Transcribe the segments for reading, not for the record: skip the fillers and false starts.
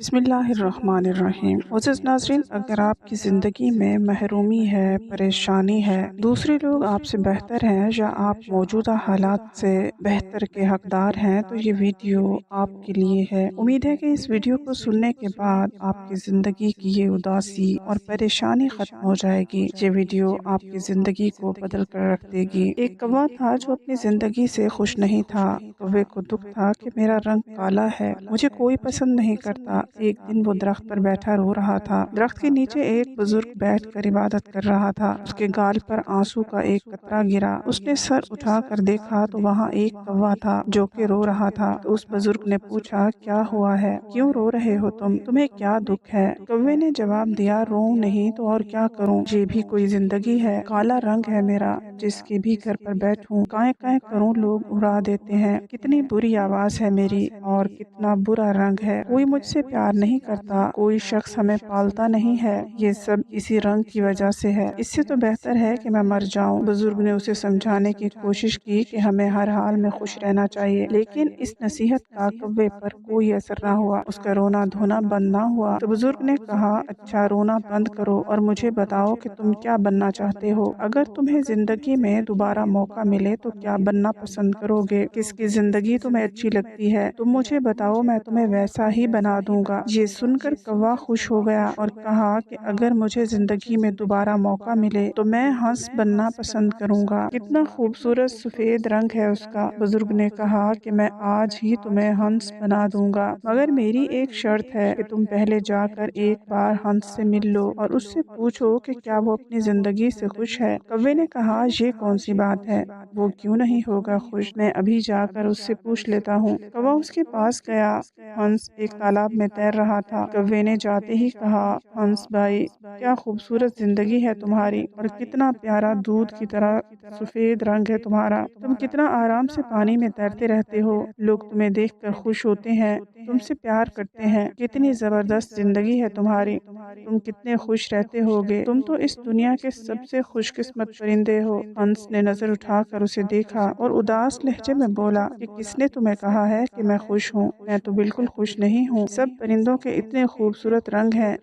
बिस्मिल्लाहिर्रहमानिर्रहीम। मोअज़्ज़ज़ नाज़रीन, अगर आपकी ज़िंदगी में महरूमी है, परेशानी है, दूसरे लोग आपसे बेहतर हैं या आप मौजूदा हालात से बेहतर के हकदार हैं, तो ये वीडियो आपके लिए है। उम्मीद है कि इस वीडियो को सुनने के बाद आपकी ज़िंदगी की ये उदासी और परेशानी ख़त्म हो जाएगी। ये वीडियो आपकी ज़िंदगी को बदल कर रख देगी। एक कौवा था जो अपनी ज़िंदगी से खुश नहीं था। कौवे को दुख था कि मेरा रंग काला है, मुझे कोई पसंद नहीं करता। एक दिन वो दरख्त पर बैठा रो रहा था। दरख्त के नीचे एक बुजुर्ग बैठकर इबादत कर रहा था। उसके गाल पर आंसू का एक कतरा गिरा। उसने सर उठाकर देखा तो वहाँ एक कौवा था जो कि रो रहा था। तो उस बुजुर्ग ने पूछा, क्या हुआ है, क्यों रो रहे हो तुम, तुम्हें क्या दुख है? कौवे ने जवाब दिया, रो नहीं तो और क्या करूँ, ये भी कोई जिंदगी है। काला रंग है मेरा, जिसके भी घर पर बैठूं काए काए करूँ लोग उड़ा देते हैं। कितनी बुरी आवाज है मेरी और कितना बुरा रंग है। कोई मुझसे प्यार नहीं करता, कोई शख्स हमें पालता नहीं है। ये सब इसी रंग की वजह से है। इससे तो बेहतर है कि मैं मर जाऊं। बुजुर्ग ने उसे समझाने की कोशिश की कि हमें हर हाल में खुश रहना चाहिए, लेकिन इस नसीहत का कौवे पर कोई असर न हुआ। उसका रोना धोना बंद न हुआ। तो बुजुर्ग ने कहा, अच्छा रोना बंद करो और मुझे बताओ कि तुम क्या बनना चाहते हो। अगर तुम्हें जिंदगी में दोबारा मौका मिले तो क्या बनना पसंद करोगे? किसकी जिंदगी तुम्हें अच्छी लगती है? तुम मुझे बताओ, मैं तुम्हें वैसा ही बना दूंगा। ये सुनकर कौवा खुश हो गया और कहा कि अगर मुझे जिंदगी में दोबारा मौका मिले तो मैं हंस बनना पसंद करूंगा। कितना खूबसूरत सफेद रंग है उसका। बुजुर्ग ने कहा कि मैं आज ही तुम्हें हंस बना दूंगा, मगर मेरी एक शर्त है कि तुम पहले जाकर एक बार हंस से मिल लो और उससे पूछो कि क्या वो अपनी जिंदगी से खुश है। कौवे ने कहा, ये कौन सी बात है, वो क्यों नहीं होगा खुश, मैं अभी जाकर उससे पूछ लेता हूँ। कौवा उसके पास गया। हंस एक तालाब में तैर रहा था। कौवे ने जाते ही कहा, हंस भाई, क्या खूबसूरत जिंदगी है तुम्हारी और कितना प्यारा दूध की तरह सफेद रंग है तुम्हारा। तुम कितना आराम से पानी में तैरते रहते हो। लोग तुम्हें देखकर खुश होते हैं, तुमसे प्यार करते हैं। कितनी जबरदस्त जिंदगी है तुम्हारी, तुम कितने खुश रहते होगे। तुम तो इस दुनिया के सबसे खुशकिस्मत परिंदे हो। हंस ने नजर उठाकर उसे देखा और उदास लहजे में बोला कि किसने तुम्हें कहा है कि मैं खुश हूँ? मैं तो बिल्कुल खुश नहीं हूँ। सब परिंदों के इतने खूबसूरत रंग हैं,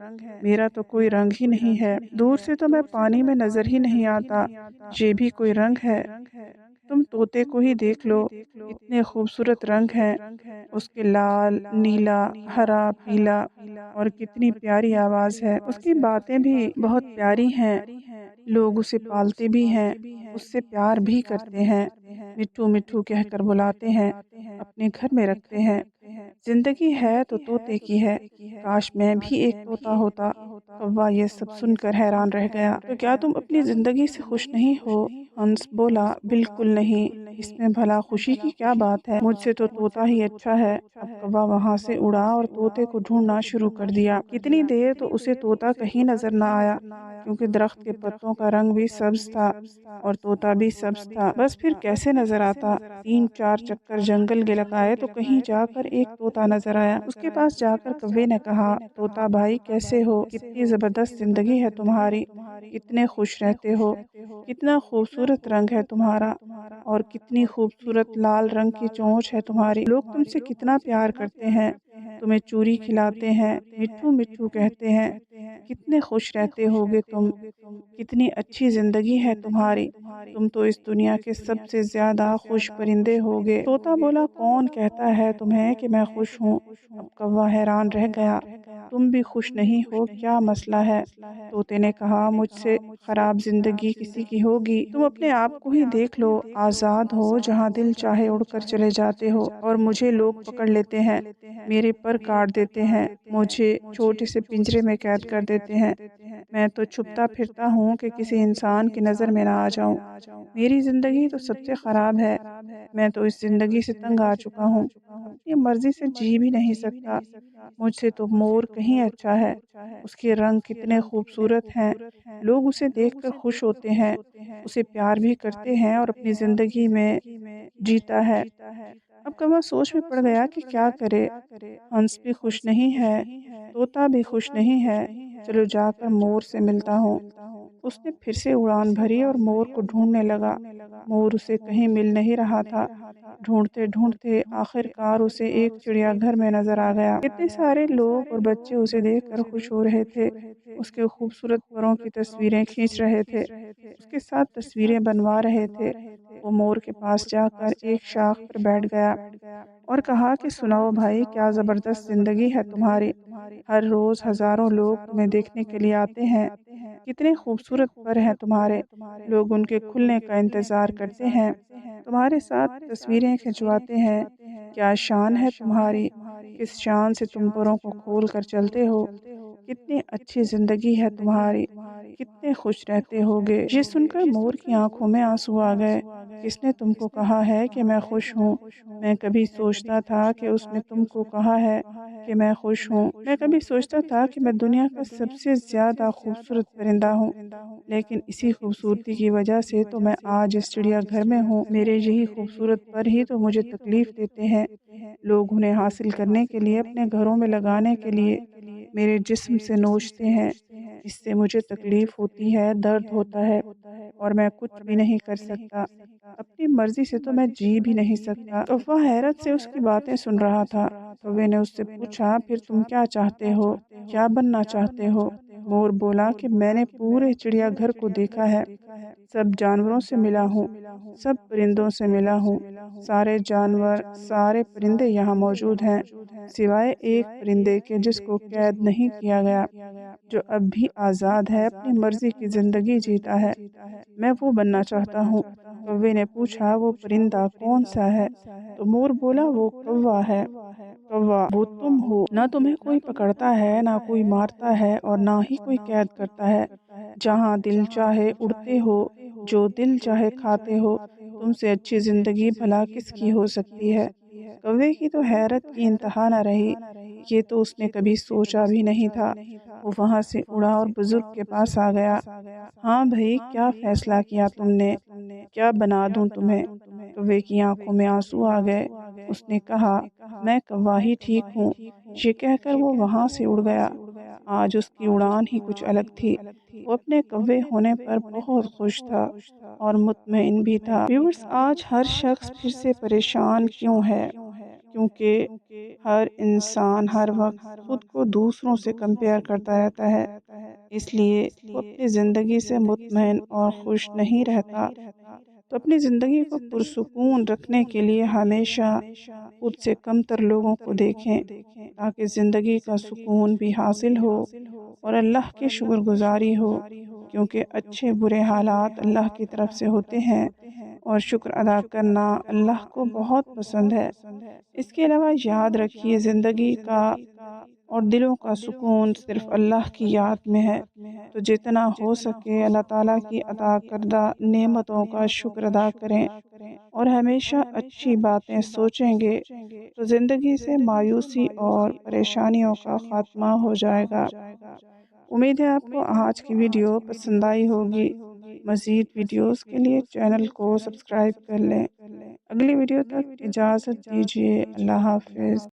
मेरा तो कोई रंग ही नहीं है। दूर से तो मैं पानी में नजर ही नहीं आता, ये भी कोई रंग है? तुम तोते को ही देख लो, इतने खूबसूरत रंग हैं उसके, लाल, नीला, हरा, पीला, और कितनी प्यारी आवाज़ है। उसकी बातें भी बहुत प्यारी हैं, लोग उसे पालते भी हैं, उससे प्यार भी करते हैं, मिट्ठू मिट्ठू कहकर बुलाते हैं, अपने घर में रखते हैं। जिंदगी है तो तोते की है, काश मैं भी एक तोता होता। कौवा ये सब सुनकर हैरान रह गया। तो क्या तुम अपनी जिंदगी से खुश नहीं हो? हंस बोला, बिल्कुल नहीं, इसमें भला खुशी की क्या बात है, मुझसे तो तोता ही अच्छा है। अब कौवा वहाँ से उड़ा और तोते को ढूंढना शुरू कर दिया। कितनी देर तो उसे तोता कहीं नजर न आया, क्योंकि दरख्त के पत्तों का रंग भी सब्ज था और तोता भी सब्ज था। बस फिर कैसे नजर आता? 3-4 चक्कर जंगल के लगाए तो कहीं जाकर एक तोता नजर आया। उसके पास जाकर कौवे ने कहा, तोता भाई कैसे हो, कितनी जबरदस्त जिंदगी है तुम्हारी, कितने खुश रहते हो, कितना खूबसूरत रंग है तुम्हारा और कितनी खूबसूरत लाल रंग की चोंच है तुम्हारी। लोग तुमसे कितना प्यार करते हैं, तुम्हें चूरी खिलाते हैं, मिट्ठू मिट्ठू कहते हैं, कितने खुश रहते होगे तुम, कितनी अच्छी जिंदगी है तुम्हारी। तुम तो इस दुनिया के सबसे ज्यादा खुश परिंदे होगे। तोता बोला, कौन कहता है तुम्हें कि मैं खुश हूँ? अब कौवा हैरान रह गया, तुम भी खुश नहीं हो, क्या मसला है? तोते ने कहा, मुझसे खराब जिंदगी किसी की होगी? तुम अपने आप को ही देख लो, आज़ाद हो, जहाँ दिल चाहे उड़कर चले जाते हो, और मुझे लोग पकड़ लेते हैं, मेरे पर काट देते हैं, मुझे छोटे से पिंजरे में कैद कर देते हैं। मैं तो छुपता फिरता हूँ कि किसी इंसान की नज़र में ना आ जाऊँ। मेरी ज़िंदगी तो सबसे ख़राब है, मैं तो इस ज़िंदगी से तंग आ चुका हूँ, अपनी मर्ज़ी से जी भी नहीं सकता। मुझसे तो मोर कहीं अच्छा है, उसके रंग कितने खूबसूरत हैं, लोग उसे देखकर खुश होते हैं, उसे प्यार भी करते हैं और अपनी ज़िंदगी में जीता है। अब कौवा सोच में पड़ गया कि क्या करे। हंस भी खुश नहीं है, तोता भी खुश नहीं है, चलो जाकर मोर से मिलता हूँ। उसने फिर से उड़ान भरी और मोर को ढूंढने लगा। मोर उसे कहीं मिल नहीं रहा था। ढूंढते ढूंढते आखिरकार उसे एक चिड़ियाघर में नजर आ गया। कितने सारे लोग और बच्चे उसे देखकर खुश हो रहे थे। उसके खूबसूरत परों की तस्वीरें खींच रहे थे, उसके साथ तस्वीरें बनवा रहे थे। वो मोर के पास जाकर एक शाख पर बैठ गया और कहा कि सुनाओ भाई, क्या ज़बरदस्त ज़िंदगी है तुम्हारी। हर रोज़ हज़ारों लोग तुम्हें देखने के लिए आते हैं। कितने खूबसूरत पर हैं तुम्हारे। लोग उनके खुलने का इंतज़ार करते हैं, तुम्हारे साथ तस्वीरें खिंचवाते हैं। क्या शान है तुम्हारी, किस शान से तुम परों को खोल कर चलते हो। कितनी अच्छी ज़िंदगी है तुम्हारी, कितने खुश रहते होगे। ये सुनकर मोर की आंखों में आंसू आ गए। किसने तुमको कहा है कि मैं खुश हूँ? मैं कभी सोचता था कि उसने तुमको कहा है कि मैं खुश हूँ। मैं कभी सोचता था कि मैं दुनिया का सबसे ज़्यादा खूबसूरत परिंदा हूँ, लेकिन इसी खूबसूरती की वजह से तो मैं आज इस चिड़ियाघर में हूँ। मेरे यही खूबसूरत पर ही तो मुझे तकलीफ़ देते हैं। लोग उन्हें हासिल करने के लिए, अपने घरों में लगाने के लिए मेरे जिस्म से नोचते हैं। इससे मुझे तकलीफ़ होती है, दर्द होता है और मैं कुछ भी नहीं कर सकता। अपनी मर्ज़ी से तो मैं जी भी नहीं सकता। कौवा हैरत से उसकी बातें सुन रहा था। कौवे ने उससे पूछा, फिर तुम क्या चाहते हो? क्या बनना चाहते हो? मोर बोला कि मैंने पूरे चिड़ियाघर को देखा है। सब जानवरों से मिला हूँ, सब परिंदों से मिला हूँ। सारे जानवर, सारे परिंदे यहाँ मौजूद हैं, सिवाय एक परिंदे के जिसको कैद नहीं किया गया, जो अब भी आज़ाद है, अपनी मर्ज़ी की ज़िंदगी जीता है। मैं वो बनना चाहता हूँ। कौवे ने पूछा, वो परिंदा कौन सा है? तो मोर बोला, वो कौवा है। कौवा वो तुम हो। ना तुम्हें कोई पकड़ता है, ना कोई मारता है और ना ही कोई कैद करता है। जहाँ दिल चाहे उड़ते हो, जो दिल चाहे खाते हो। तुमसे अच्छी ज़िंदगी भला किसकी हो सकती है। कौवे की तो हैरत की इंतहा न रही। ये तो उसने कभी सोचा भी नहीं था। वो वहाँ से उड़ा और बुजुर्ग के पास आ गया। हाँ भाई, क्या फैसला किया तुमने? क्या बना दूं तुम्हें? कौवे की आंखों में आंसू आ गए। उसने कहा, मैं कौवा ही ठीक हूँ। ये कहकर वो वहाँ से उड़ गया। आज उसकी उड़ान ही कुछ अलग थी। वो अपने कौवे होने पर बहुत खुश था और मुतमईन भी था। व्यूअर्स, आज हर शख्स फिर से परेशान क्यों है? क्योंकि हर इंसान हर वक्त खुद को दूसरों से कंपेयर करता रहता है। इसलिए वो अपनी ज़िंदगी से मुतमईन और खुश नहीं रहता। तो अपनी ज़िंदगी को पुरसुकून रखने के लिए हमेशा खुद से कमतर लोगों को देखें, ताकि ज़िंदगी का सुकून भी हासिल हो और अल्लाह की शुक्रगुज़ारी हो। क्योंकि अच्छे बुरे हालात अल्लाह की तरफ से होते हैं और शुक्र अदा करना अल्लाह को बहुत पसंद है। इसके अलावा याद रखिए, ज़िंदगी का और दिलों का सुकून सिर्फ़ अल्लाह की याद में है। तो जितना हो सके अल्लाह ताला की अता करदा नेमतों का शुक्र अदा करें और हमेशा अच्छी बातें सोचेंगे, तो ज़िंदगी से मायूसी और परेशानियों का ख़ात्मा हो जाएगा। उम्मीद है आपको आज की वीडियो पसंद आई होगी। मज़ीद वीडियोज़ के लिए चैनल को सब्सक्राइब कर लें। अगली वीडियो तक इजाज़त दीजिए। अल्लाह हाफ़िज़।